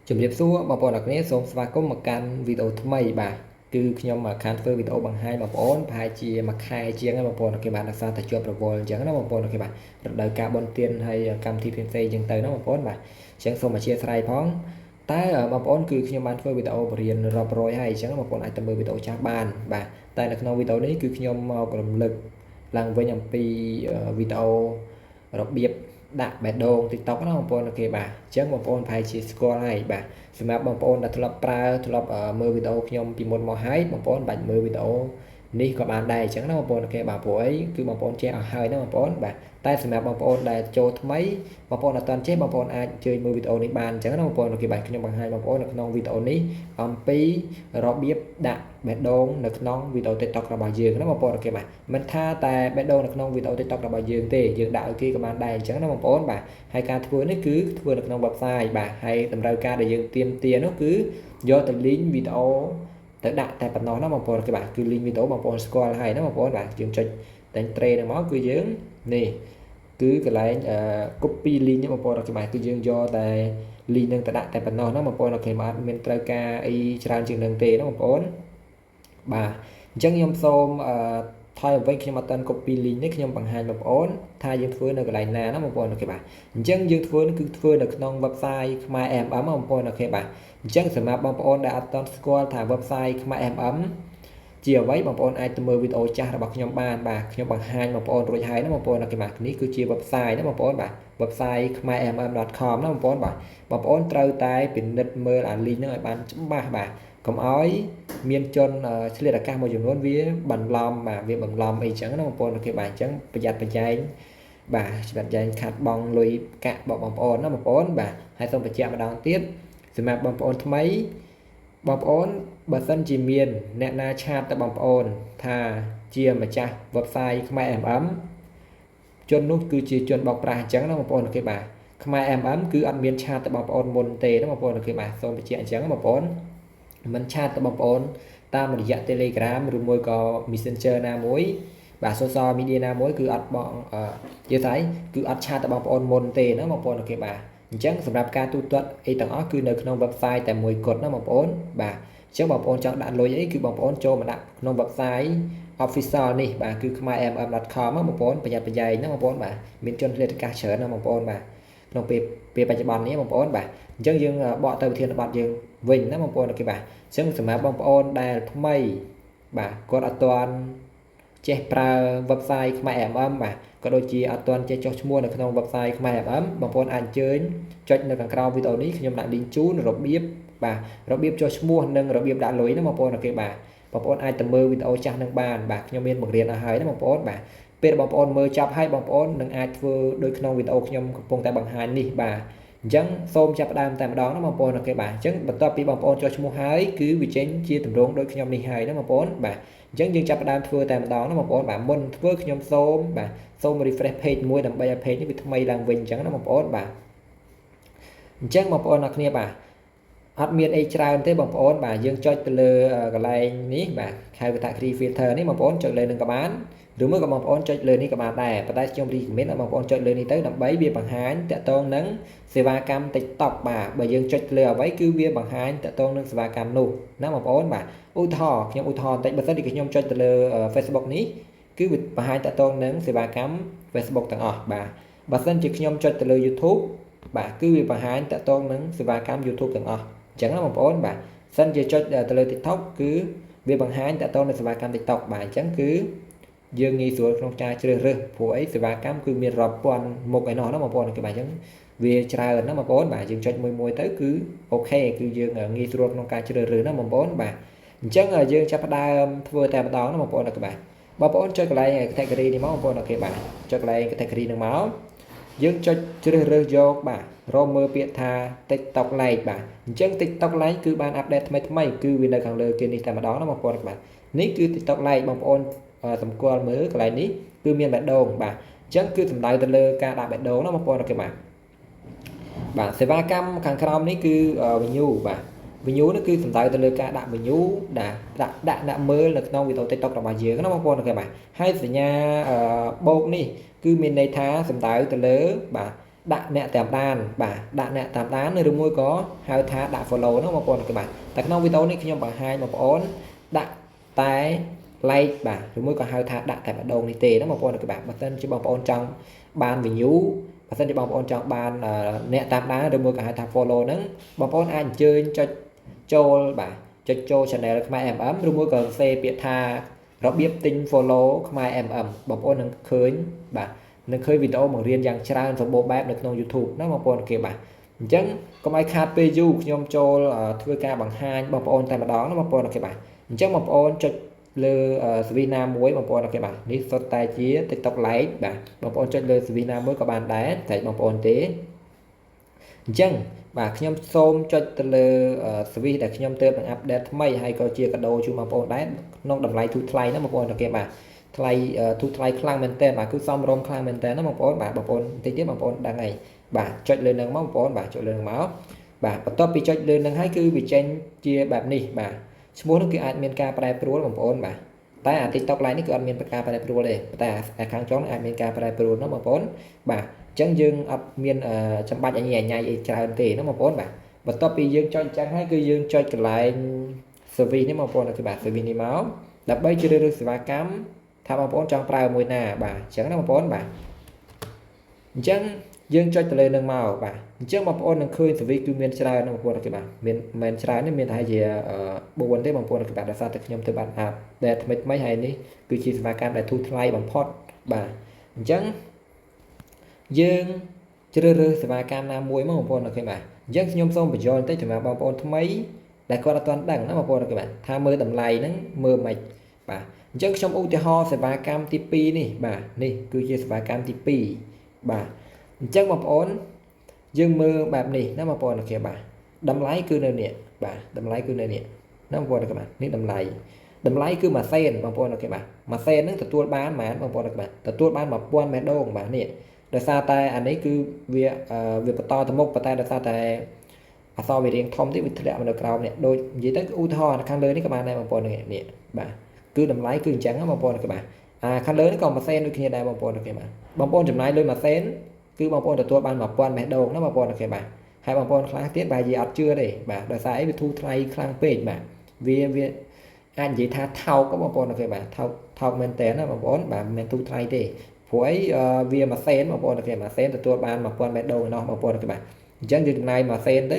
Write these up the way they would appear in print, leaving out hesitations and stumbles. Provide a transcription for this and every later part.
ជំរាបសួរបងប្អូនអរគ្នាសូមស្វាគមន៍មកកាន់វីដេអូថ្មីបាទគឺខ្ញុំមកខានធ្វើវីដេអូបង្ហាញបងប្អូនប្រហែលជាមួយខែជាងហើយបងប្អូនអរគ្នាបាទដោយសារតែជាប់រវល់អញ្ចឹងណាបងប្អូនអរគ្នាបាទរដូវកាលបុណ្យទានហើយកម្មវិធីផ្សេងៗអញ្ចឹងទៅណាបងប្អូនបាទអញ្ចឹងសូមអធិស្ឋានផងតែបងប្អូនគឺខ្ញុំបានធ្វើវីដេអូបរៀនរាប់រយហើយអញ្ចឹងបងប្អូនអាចទៅមើលវីដេអូចាស់បានបាទតែនៅក្នុងវីដេអូនេះគឺខ្ញុំមករំលឹកឡើងវិញអំពីវីដេអូរបៀបដាក់បេះដូង TikTok ណាបងប្អូនអូខេបាទអញ្ចឹងបងប្អូនប្រហែលជាស្គាល់ហើយបាទសម្រាប់បងប្អូនដែលធ្លាប់ប្រើធ្លាប់មើលវីដេអូខ្ញុំពីមុនមកហើយបងប្អូនបាច់មើលវីដេអូនេះក៏បានដែរអញ្ចឹងណាបងប្អូនអូខេបាទព្រោះអីគឺបងប្អូនចេះអស់ហើយណាបងប្អូនបាទតែសម្រាប់បងប្អូនដែលចូលថ្មីបងប្អូនអត់ទាន់ចេះបងប្អូនអាចជួយមើលវីដេអូនេះបានអញ្ចឹងណាបងប្អូនអូខេបាទខ្ញុំបង្ហាញបងប្អូននៅក្នុងវីដេអូនេះអំពីរបៀបដាក់បេះដូងនៅក្នុងវីដេអូ TikTok របស់យើងណាបងប្អូនអូខេបាទមិនថាតែបេះដូងនៅក្នុងវីដេអូ TikTok របស់យើងទេយើងដាក់ឲ្យគេក៏បានដែរអញ្ចឹងណាបងប្អូនបាទហើយការធ្វើនេះគឺធ្វើនៅក្នុង website បាទហើយតម្រូវការដែលយើងទាមទារនោះគឺយកទៅ link វីដេអូទៅដាក់តែប៉ុណ្ណោះណាបងប្អូនអូខេបាទគឺ link វីដេអូបងប្អូនស្គាល់ហើយណាបងប្អូនបាទយើងចុចតែង tray នឹងមកគឺយើងនេះគឺកន្លែងcopy link បងប្អូនអូខេបាទគឺយើងយកតែ link នឹងទៅដាក់តែប៉ុណ្ណោះណាបងប្អូនអូខេបាទអត់មានត្រូវការអីច្រើនជាងនឹងទេណាបងប្អូនបាទអញ្ចឹងខ្ញុំសូមថយវិញខ្ញុំអត់តាន់ copy link នេះខ្ញុំបង្ហាញបងប្អូនថាយើងធ្វើនៅកន្លែងណាណាបងប្អូនអូខេបាទអញ្ចឹងយើងធ្វើនេះគឺធ្វើនៅក្នុង website ខ្មែរ MM បងប្អូនអូខេបាទអញ្ចឹងសម្រាប់បងប្អូនដែលអត់តាន់ស្គាល់ថា website ខ្មែរ MM ជាអ្វីបងប្អូនអាចទៅមើលវីដេអូចាស់របស់ខ្ញុំបានបាទខ្ញុំបង្ហាញបងប្អូនរួចហើយណាបងប្អូនអូខេបាទនេះគឺជា website ណាបងប្អូនបាទ website khmermm.com ណាបងប្អូនបាទបងប្អូនត្រូវតែពិនិត្យមើលអា link ហ្នឹងឲ្យបានច្បាស់បាទកុំឲ្យមានជនឆ្លៀតឱកាសមួយចំនួនវាបន្លំបាទវាបន្លំអីចឹងណាបងប្អូនអូខេបាទអញ្ចឹងប្រយ័ត្នប្រយែងបាទប្រយ័ត្នខាត់បងលុយកាក់បងប្អូនណាបងប្អូនបាទហើយសូមបញ្ជាក់ម្ដងទៀតសម្រាប់បងប្អូនថ្មីបងប្អូនបើសិនជាមានអ្នកណាឆាតទៅបងប្អូនថាជាម្ចាស់ website ខ្មែរ MM ជននោះគឺជាជនបោកប្រាស់អញ្ចឹងណាបងប្អូនអូខេបាទខ្មែរ MM គឺអត់មានឆាតទៅបងប្អូនមុនទេណាបងប្អូនអូខេបាទសូមបញ្ជាក់អញ្ចឹងបងប្អូនមិនឆាតទៅបងប្អូនតាមរយៈ Telegram ឬមួយក៏ Messenger ណាមួយបាទ social media ណាមួយគឺអត់បងនិយាយថាគឺអត់ឆាតទៅបងប្អូនមុនទេណាបងប្អូនអូខេបាទអញ្ចឹងសម្រាប់ការទូទាត់អីទាំងអស់គឺនៅក្នុង website តែមួយគត់ណាបងប្អូនបាទអញ្ចឹងបងប្អូនចង់ដាក់លុយអីគឺបងប្អូនចូលមកដាក់ក្នុង website official នេះបាទគឺ khmermm.com បងប្អូនប្រយ័ត្នប្រយែងណាបងប្អូនបាទមានជនឆ្លៀតឱកាសច្រើនណាបងប្អូនបាទក្នុងពេលបច្ចុប្បន្ននេះបងប្អូនបាទអញ្ចឹងយើងបកទៅវិធានបទយើងវិញណាបងប្អូនអូខេបាទអញ្ចឹងសម្រាប់បងប្អូនដែលថ្មីបាទគាត់អត់ទាន់ចេះប្រើ website ខ្មែរ MM បាទក៏ដូចជាអត់ទាន់ចេះចុះឈ្មោះនៅក្នុង website ខ្មែរ MM បងប្អូនអាចអញ្ជើញចុចនៅខាងក្រោមវីដេអូនេះខ្ញុំដាក់ link ជូនរបៀបបាទរបៀបចុះឈ្មោះនិងរបៀបដាក់លុយណាបងប្អូនអូខេបាទបងប្អូនអាចទៅមើលវីដេអូចាស់នឹងបានបាទខ្ញុំមានបង្រៀនឲ្យហើយណាបងប្អូនបាទពេលបងប្អូនមើលចប់ហើយបងប្អូននឹងអាចធ្វើដូចក្នុងវីដេអូខ្ញុំកំពុងតែបង្ហាញនេះបាទអញ្ចឹងសូមចាប់ផ្ដើមតែម្ដងណាបងប្អូនអូខេបាទអញ្ចឹងបន្ទាប់ពីបងប្អូនចុះឈ្មោះហើយគឺវាចេញជាទម្រង់ដូចខ្ញុំនេះហើយណាបងប្អូនបាទអញ្ចឹងយើងចាប់ផ្ដើមធ្វើតែម្ដងណាបងប្អូនបាទមុនធ្វើខ្ញុំសូម refresh page មួយដើម្បីឲ្យ page នេះវាថ្មីឡើងវិញអញ្ចឹងណាបងប្អូនបាទអញ្ចឹងបងប្អូនអរគ្នាបាទអត់មានអីច្រើនទេបងប្អូនបាទយើងចុចទៅលើកន្លែងនេះបាទហៅ category filter នេះបងប្អូនចុចលើនឹងក៏បានឬមួយក៏បងប្អូនចុចលើនេះក៏បានដែរប៉ុន្តែខ្ញុំ recommend ឲ្យបងប្អូនចុចលើនេះទៅដើម្បីវាបង្ហាញតាក់ទងនឹងសេវាកម្ម TikTok បាទបើយើងចុចលើអ្វីគឺវាបង្ហាញតាក់ទងនឹងសេវាកម្មនោះណាបងប្អូនបាទឧទាហរណ៍ខ្ញុំឧទាហរណ៍បន្តិចបើសិនជាខ្ញុំចុចទៅលើ Facebook នេះគឺវាបង្ហាញតាក់ទងនឹងសេវាកម្ម Facebook ទាំងអស់បាទបើសិនជាខ្ញុំចុចទៅលើ YouTube បាទគឺវាបង្ហាញតាក់ទងនឹងសេវាកម្ម YouTube ទាំងអស់អញ្ចឹងណាបងប្អូនបាទសិនជាចុចទៅលើ TikTok គឺវាបង្ហាញតាក់ទងនឹងសេវាកម្ម TikTok បាទអញ្ចឹងគឺយើងងាយស្រួលក្នុងការជ្រើសរើសព្រោះអីសេវាកម្មគឺមានរាប់ពាន់មុខឯណោះណាបងប្អូនគេបាទអញ្ចឹងវាច្រើនណាបងប្អូនបាទយើងចុចមួយទៅគឺអូខេគឺយើងងាយស្រួលក្នុងការជ្រើសរើសណាបងប្អូនបាទអញ្ចឹងយើងចាប់ផ្ដើមធ្វើតែម្ដងណាបងប្អូនគេបាទបងប្អូនចុចកន្លែង category នេះមកបងប្អូនគេបាទចុចកន្លែង category នឹងមកយើងចុចជ្រើសរើសយកបាទរកមើលពាក្យថា TikTok Lite បាទអញ្ចឹង TikTok Lite គឺបានអាប់ដេតថ្មីគឺវានៅខាងលើគេនេះតែម្ដងណាបងប្អូនបាទនេះគឺ TikTok Lite បងប្អូនសម្គាល់មើលកន្លែងនេះគឺមានបេះដូងបាទអញ្ចឹងគឺសំដៅទៅលើការដាក់បេះដូងណាបងប្អូនគេបាទសេវាកម្មខាងក្រោមនេះគឺ Venue បាទ Venue នេះគឺសំដៅទៅលើការដាក់ Venue ដាក់អ្នកមើលនៅក្នុងវីដេអូ TikTok របស់យើងណាបងប្អូនគេបាទហើយសញ្ញាបូកនេះគឺមានន័យថាសំដៅទៅលើបាទ ដាក់អ្នកតាមដានបាទដាក់អ្នកតាមដានឬមួយក៏ហៅថាដាក់ follow ហ្នឹងបងប្អូនគេបាទតែក្នុងវីដេអូនេះខ្ញុំបង្ហាញបងប្អូនដាក់តែ like បាទឬមួយក៏ហៅថាដាក់តែម្ដងនេះទេណាបងប្អូនគេបាទបើសិនជាបងប្អូនចង់បាន view បើសិនជាបងប្អូនចង់បានអ្នកតាមដានឬមួយក៏ហៅថា follow ហ្នឹងបងប្អូនអាចអញ្ជើញចុចចូលបាទចុចចូល channel ខ្មែរ MM ឬមួយក៏សេពាក្យថារបៀបទិញ follow ខ្មែរ MM បងប្អូននឹងឃើញបាទនឹងឃើញវីដេអូបង្រៀនយ៉ាងច្រើនសម្បូរបែបនៅក្នុង YouTube ណាបងប្អូនគេបាទអញ្ចឹងកុំឲ្យខាតពេលយូរខ្ញុំចូលធ្វើការបង្ហាញបងប្អូនតែម្ដងណាបងប្អូនគេបាទអញ្ចឹងបងប្អូនចុចលើសវិណាមួយបងប្អូនគេបាទនេះសុទ្ធតែជា TikTok Lite បាទបងប្អូនចុចលើសវិណាមួយក៏បានដែរតែបងប្អូនទេអញ្ចឹងបាទខ្ញុំសូមចុចទៅលើសវិដែលខ្ញុំទើបនឹងអាប់ដេតថ្មីហើយក៏ជាកាដូជូនបងប្អូនដែរក្នុងតម្លៃធូរថ្លៃណាបងប្អូនគេបាទថ្លៃទូថ្លៃខ្លាំងមែនតើបាទគឺសមរម្យខ្លាំងមែនតើណាបងប្អូនបាទបងប្អូនតិចទៀតបងប្អូនដឹងហើយបាទចុចលើនឹងមកបងប្អូនបាទចុចលើនឹងមកបាទបន្ទាប់ពីចុចលើនឹងហើយគឺវាចេញជាបែបនេះបាទឈ្មោះនោះគឺអាចមានការប្រែប្រួលបងប្អូនបាទតែអា TikTok Lite នេះគឺអត់មានការប្រែប្រួលទេតែខាងចុងអាចមានការប្រែប្រួលណាបងប្អូនបាទអញ្ចឹងយើងអត់មានចាំបាច់អញញ៉ៃអីច្រើនទេណាបងប្អូនបាទបន្ទាប់ពីយើងចុចអញ្ចឹងហើយគឺយើងចុចកន្លែង service នេះបងប្អូនគឺបាទ service នេះមកដើម្បីជ្រើសរើសសេវាកម្មថាបងប្អូនចង់ប្រើមួយណាបាទអញ្ចឹងណាបងប្អូនបាទអញ្ចឹងយើងចុចទៅលើនឹងមកបាទអញ្ចឹងបងប្អូននឹងឃើញ service គឺមានច្រើនណាបងប្អូនគេបាទមានមិនច្រើនទេមានតែជា4ទេបងប្អូនគេបាទដោយសារតែខ្ញុំទៅបានអាប់ដែលថ្មីហើយនេះគឺជាសេវាកម្មដែលធូរថ្លៃបំផុតបាទអញ្ចឹងយើងជ្រើសរើសសេវាកម្មណាមួយមកបងប្អូនគេបាទអញ្ចឹងខ្ញុំសូមបញ្យល់បន្តិចសម្រាប់បងប្អូនថ្មីដែលគាត់អត់ទាន់ដឹងណាបងប្អូនគេបាទថាមើលតម្លៃហ្នឹងមើលមិនបាទអញ្ចឹងខ្ញុំឧទាហរណ៍សេវាកម្មទី2នេះបាទនេះគឺជាសេវាកម្មទី2បាទអញ្ចឹងបងប្អូនយើងមើលបែបនេះណាបងប្អូនគេបាទតម្លៃគឺនៅនេះបាទតម្លៃគឺនៅនេះណាបងប្អូនគេបាទនេះតម្លៃគឺ1សេនបងប្អូនគេបាទ1សេនហ្នឹងទទួលបានប៉ុន្មានបងប្អូនគេបាទទទួលបាន1000មេដងបាទនេះដោយសារតែអានេះគឺវាបន្តទៅមុខប៉ុន្តែដោយសារតែអក្សរវារៀងធំតិចវាធ្លាក់មកនៅក្រោមនេះដូចនិយាយទៅឧទាហរណ៍ខាងលើនេះក៏បានដែរបងប្អូននេះបាទគឺតម្លៃគឺអញ្ចឹងបងប្អូនគេបាទខាងលើនេះក៏1សេនដូចគ្នាដែរបងប្អូនគេបាទបងប្អូនចំណាយលុយ1សេនគឺបងប្អូនទទួលបាន1000មេដងណាបងប្អូនគេបាទហើយបងប្អូនខ្លះទៀតបែរជាអត់ជឿទេបាទដោយសារអីវាធូរថ្លៃខ្លាំងពេកបាទវាអាចនិយាយថាថោកបងប្អូនគេបាទថោកមែនតើណាបងប្អូនបាទមិនមែនធូរថ្លៃទេព្រោះអីវា1សេនបងប្អូនគេ1សេនទទួលបាន1000មេដងឯណោះបងប្អូនគេបាទអញ្ចឹងយើងចំណាយ1សេនទៅ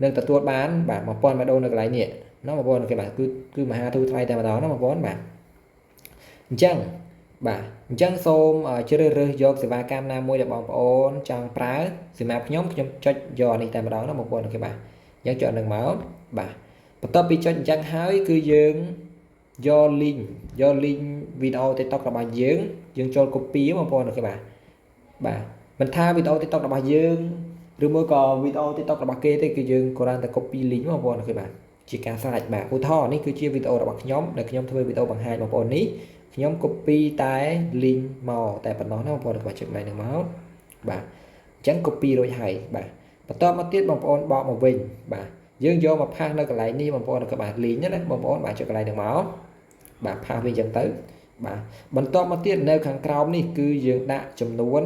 នឹងទទួលបានបាទ1000មេដងនៅកន្លែងនេះណាបងប្អូនគេបាទគឺមហាធូរថ្លៃតែម្ដងណាបងប្អូនបាទអញ្ចឹងបាទអញ្ចឹងសូមជ្រើសរើសយកសេវាកម្មណាមួយដែលបងប្អូនចង់ប្រើសម្រាប់ខ្ញុំចុចយកនេះតែម្ដងណាបងប្អូនគេបាទអញ្ចឹងចុចនឹងមកបាទបន្ទាប់ពីចុចអញ្ចឹងហើយគឺយើងយក link វីដេអូ TikTok របស់យើងចូល copy បងប្អូនគេបាទមិនថាវីដេអូ TikTok របស់យើងឬមួយក៏វីដេអូ TikTok របស់គេទេគឺយើងគ្រាន់តែ copy link បងប្អូនគេបាទជាការស្រេចបាទឧទាហរណ៍នេះគឺជាវីដេអូរបស់ខ្ញុំដែលខ្ញុំធ្វើវីដេអូបង្ហាញបងប្អូននេះខ្ញុំ copy តែ link មកតែប៉ុណ្ណោះណាបងប្អូនគាត់ចុចឡើងនឹងមកបាទអញ្ចឹង copy រួចហើយបាទបន្តមកទៀតបងប្អូនបកមកវិញបាទយើងយកមកផាសនៅកន្លែងនេះបងប្អូនគាត់បាទ link ណាបងប្អូនបាទចុចកន្លែងនឹងមកបាទផាសវាអញ្ចឹងទៅបាទបន្តមកទៀតនៅខាងក្រោមនេះគឺយើងដាក់ចំនួន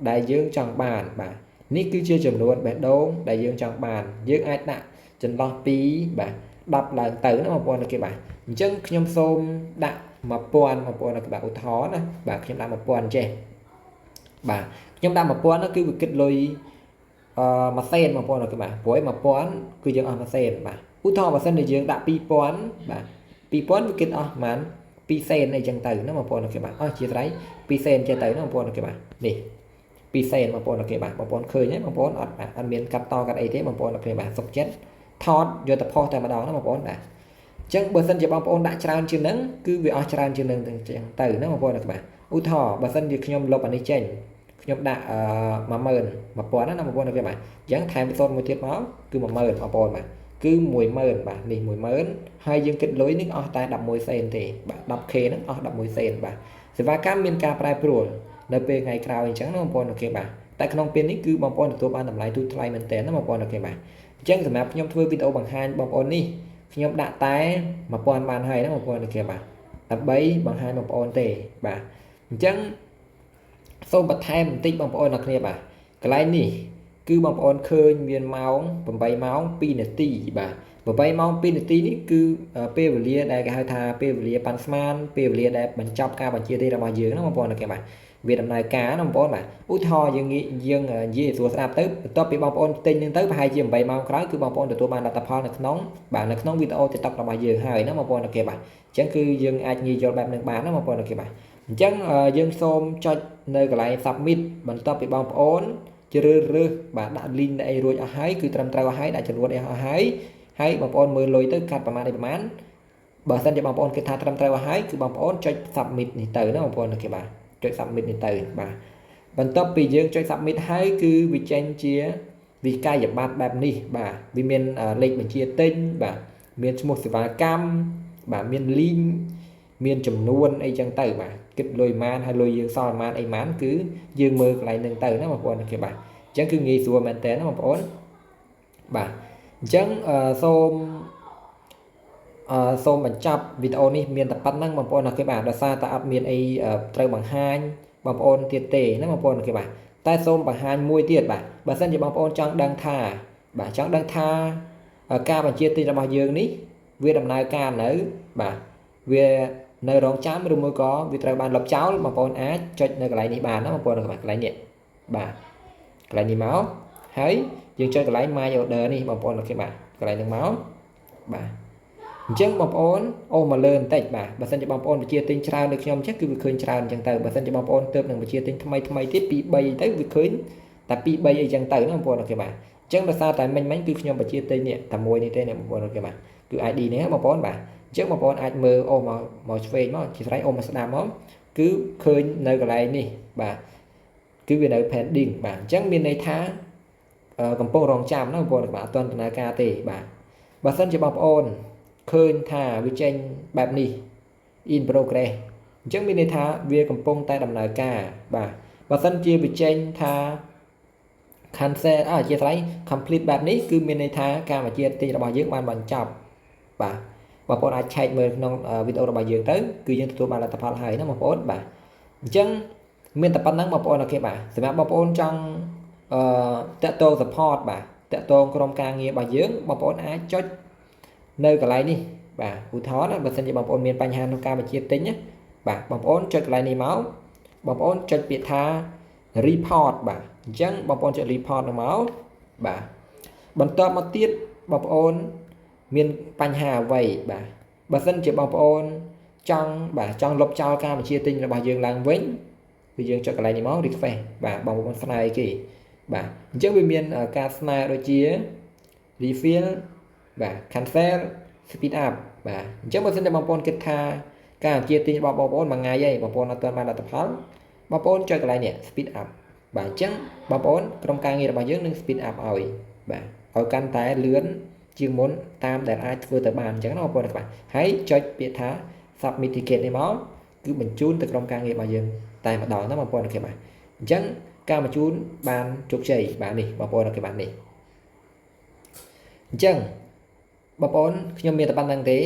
ដែលយើងចង់បានបាទនេះគឺជាចំនួនបេះដូងដែលយើងចង់បានយើងអាចដាក់ចន្លោះពីបាទ10ឡើងទៅណាបងប្អូនគេបាទអញ្ចឹងខ្ញុំសូមដាក់1000បងប្អូនគេបាទឧទាហរណ៍ណាបាទខ្ញុំដាក់1000ចេះបាទខ្ញុំដាក់1000នោះគឺវាគិតលុយ1សេនបងប្អូនគេបាទព្រោះ1000គឺយើងអស់1សេនបាទឧទាហរណ៍បើសិនជាយើងដាក់2000បាទ2000វាគិតអស់ប្រហែល2សេនអីចឹងទៅណាបងប្អូនគេបាទអស់ជាស្រ័យ2សេនចេះទៅណាបងប្អូនគេបាទនេះ2សេនបងប្អូនគេបាទបងប្អូនឃើញទេបងប្អូនអត់មានកាត់តកាត់អីទេបងប្អូនគេបាទសុខចិត្តថតយកទៅផុសតែម្ដងណាបងប្អូនបាទអញ្ចឹងបើសិនជាបងប្អូនដាក់ច្រើនជាងហ្នឹងគឺវាអស់ច្រើនជាងហ្នឹងទៅចឹងទៅណាបងប្អូនគេបាទឧទាហរណ៍បើសិនជាខ្ញុំលុបអានេះចេញខ្ញុំដាក់10000 1000ណាបងប្អូនគេបាទអញ្ចឹងថែមពីសូនមួយទៀតមកគឺ10000បងប្អូនបាទគឺ10000បាទនេះ10000ហើយយើងគិតលុយនេះអស់តែ11សេនទេបាទ 10k ហ្នឹងអស់11សេនបាទសេវាកម្មមានការប្រែប្រួលនៅពេលថ្ងៃក្រោយអញ្ចឹងណាបងប្អូនគេបាទតែក្នុងពេលនេះគឺបងប្អូនទទួលបានតម្លៃទូថ្លៃមែនទែនណាបងប្អូនគេបាទអញ្ចឹងសម្រាប់ខ្ញុំធ្វើវីដេអូបង្ហាញបងប្អូននេះខ្ញុំដាក់តែ1000បានហើយណាបងប្អូនគេបាទដើម្បីបង្ហាញបងប្អូនទេបាទអញ្ចឹងសូមបន្ថែមបន្តិចបងប្អូនអ្នកគ្នាបាទ កន្លែងនេះគឺបងប្អូនឃើញមានម៉ោង8ម៉ោង2នាទីបាទ8ម៉ោង2នាទីនេះគឺពេលវេលាដែលគេហៅថាពេលវេលាប៉ាន់ស្មានពេលវេលាដែលបញ្ចប់ការបញ្ជាទិញរបស់យើងណាបងប្អូនអូខេបាទវាដំណើរការណាបងប្អូនបាទឧទាហរណ៍យើងនិយាយស្រួលស្ដាប់ទៅបន្ទាប់ពីបងប្អូនទិញនឹងទៅប្រហែលជា8ម៉ោងក្រោយគឺបងប្អូនទទួលបានលទ្ធផលនៅក្នុងវីដេអូ TikTok របស់យើងហើយណាបងប្អូនអូខេបាទអញ្ចឹងគឺយើងអាចងាយយល់បែបនឹងបានណាបងប្អូនអូខេបាទអញ្ចឹងយើងសូមចុចនៅកន្លែង submit បន្ទាប់ពីបងប្អូនជ្រើសរើសបាទដាក់ link អីរួចអស់ហើយគឺត្រឹមត្រូវអស់ហើយដាក់ចំនួនអីអស់ហើយបងប្អូនមើលលុយទៅកាត់ប្រមាណបើសិនជាបងប្អូនគិតថាត្រឹមត្រូវអស់ហើយគឺបងប្អូនចុច submit នេះទៅណាបងប្អូនអូខេបាទចុច submit នេះទៅបាទបន្ទាប់ពីយើងចុច submit ហើយគឺវាចេញជាវិក័យប័ត្របែបនេះបាទវាមានលេខបញ្ជាទិញបាទមានឈ្មោះសេវាកម្មបាទមាន link មានចំនួនអីចឹងទៅបាទគិតលុយម៉ានហើយលុយយើងសល់ម៉ានអីម៉ានគឺយើងមើលកន្លែងហ្នឹងទៅណាបងប្អូនអូខេបាទអញ្ចឹងគឺងាយស្រួលមែនតើណាបងប្អូនបាទអញ្ចឹងសូមបញ្ចប់វីដេអូនេះមានតែប៉ុណ្្នឹងបងប្អូនអូខេបាទដោយសារតែអត់មានអីត្រូវបង្ហាញបងប្អូនទៀតទេណាបងប្អូនអូខេបាទតែសូមបង្ហាញមួយទៀតបាទបើសិនជាបងប្អូនចង់ដឹងថាការបញ្ជាទិញរបស់យើងនេះវាដំណើរការនៅបាទវានៅរងចាំឬមួយក៏វាត្រូវបានលុបចោលបងប្អូនអាចចុចនៅកន្លែងនេះបានណាបងប្អូនអូខេបាទកន្លែងនេះបាទកន្លែងនេះមកហើយយើងចុចកន្លែង My Order នេះបងប្អូនអូខេបាទកន្លែងហ្នឹងមកបាទអញ្ចឹងបងប្អូនមកលើបន្តិចបាទបើសិនជាបងប្អូនបញ្ជាទិញច្រើនដូចខ្ញុំអញ្ចឹងគឺវាឃើញច្រើនអញ្ចឹងទៅបើសិនជាបងប្អូនទើបនឹងបញ្ជាទិញថ្មីទៀត2 3ទៅវាឃើញតែ2 3អីចឹងទៅណាបងប្អូនអូខេបាទអញ្ចឹងដោយសារតែមិញគឺខ្ញុំបញ្ជាទិញនេះតែមួយនេះទេណាបងប្អូនអូខេបាទគឺ ID នេះបងប្អូនបាទអញ្ចឹងបងប្អូនអាចមើលមកឆ្វេងមកជាស្រ័យមកស្ដាំមកគឺឃើញនៅកន្លែងនេះបាទគឺវានៅ pending បាទអញ្ចឹងមានន័យថាកំពុងរងចាំណាបងប្អូនបាទអត់ទាន់ដំណើរការទេបាទបើសិនជាបងប្អូនឃើញថាវាចេញបែបនេះ in progress អញ្ចឹងមានន័យថាវាកំពុងតែដំណើរការបាទបើសិនជាវាចេញថា cancel ជាស្រ័យ complete បែបនេះគឺមានន័យថាការបញ្ជាទិញរបស់យើងបានបញ្ចប់បាទបងប្អូនអាចឆែកមើលក្នុងវីដេអូរបស់យើងទៅគឺយើងទទួលបានលទ្ធផលហើយណាបងប្អូនបាទអញ្ចឹងមានតែប៉ុណ្្នឹងបងប្អូនអូខេបាទសម្រាប់បងប្អូនចង់តាក់ទង support បាទតាក់ទងក្រុមការងាររបស់យើងបងប្អូនអាចចុចនៅកន្លែងនេះបាទឧទាហរណ៍បើសិនជាបងប្អូនមានបញ្ហាក្នុងការបញ្ជាទិញណាបាទបងប្អូនចុចកន្លែងនេះមកបងប្អូនចុចពាក្យថា report បាទអញ្ចឹងបងប្អូនចុច report មកបាទបន្ទាប់មកទៀតបងប្អូនមានបញ្ហាអ្វីបាទបើសិនជាបងប្អូនចង់លុបចោលការបញ្ជាទិញរបស់យើងឡើងវិញគឺយើងចុចកន្លែងនេះមក refresh បាទបងប្អូនស្នើអីគេបាទអញ្ចឹងវាមានការស្នើដូចជា refill បាទ cancel speed up បាទអញ្ចឹងបើសិនជាបងប្អូនគិតថាការបញ្ជាទិញរបស់បងប្អូនមួយថ្ងៃហើយបងប្អូនអត់ទាន់បានលទ្ធផលបងប្អូនចុចកន្លែងនេះ speed up បាទអញ្ចឹងបងប្អូនក្រុមការងាររបស់យើងនឹង speed up ឲ្យបាទឲ្យកាន់តែលឿនជាងមុនតាមដែលអាចធ្វើទៅបានអញ្ចឹងណាបងប្អូនបាទហើយចុចពាក្យថា submit ticket នេះមកគឺបញ្ជូនទៅក្រុមការងាររបស់យើងតែម្ដងណាបងប្អូនអូខេបាទអញ្ចឹងការបញ្ជូនបានជោគជ័យបាទនេះបងប្អូនអូខេបាទនេះអញ្ចឹងបងប្អូនខ្ញុំមានតែប៉ុណ្្នឹងទេ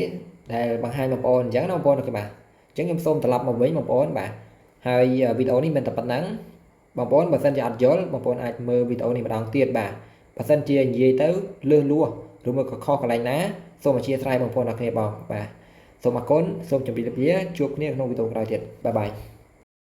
ដែលបង្ហាញបងប្អូនអញ្ចឹងណាបងប្អូនអូខេបាទអញ្ចឹងខ្ញុំសូមត្រឡប់មកវិញបងប្អូនបាទហើយវីដេអូនេះមានតែប៉ុណ្្នឹងបងប្អូនបើសិនជាអត់យល់បងប្អូនអាចមើលវីដេអូនេះម្ដងទៀតបាទបើសិនជានិយាយទៅលឺលួសឬមកក៏ខុសកន្លែងណាសូមអធិស្ឋានបងប្អូនអរគ្នាបងបាទសូមអរគុណសូមជម្រាបលាជួបគ្នាក្នុងវីដេអូក្រោយទៀតបាយបាយ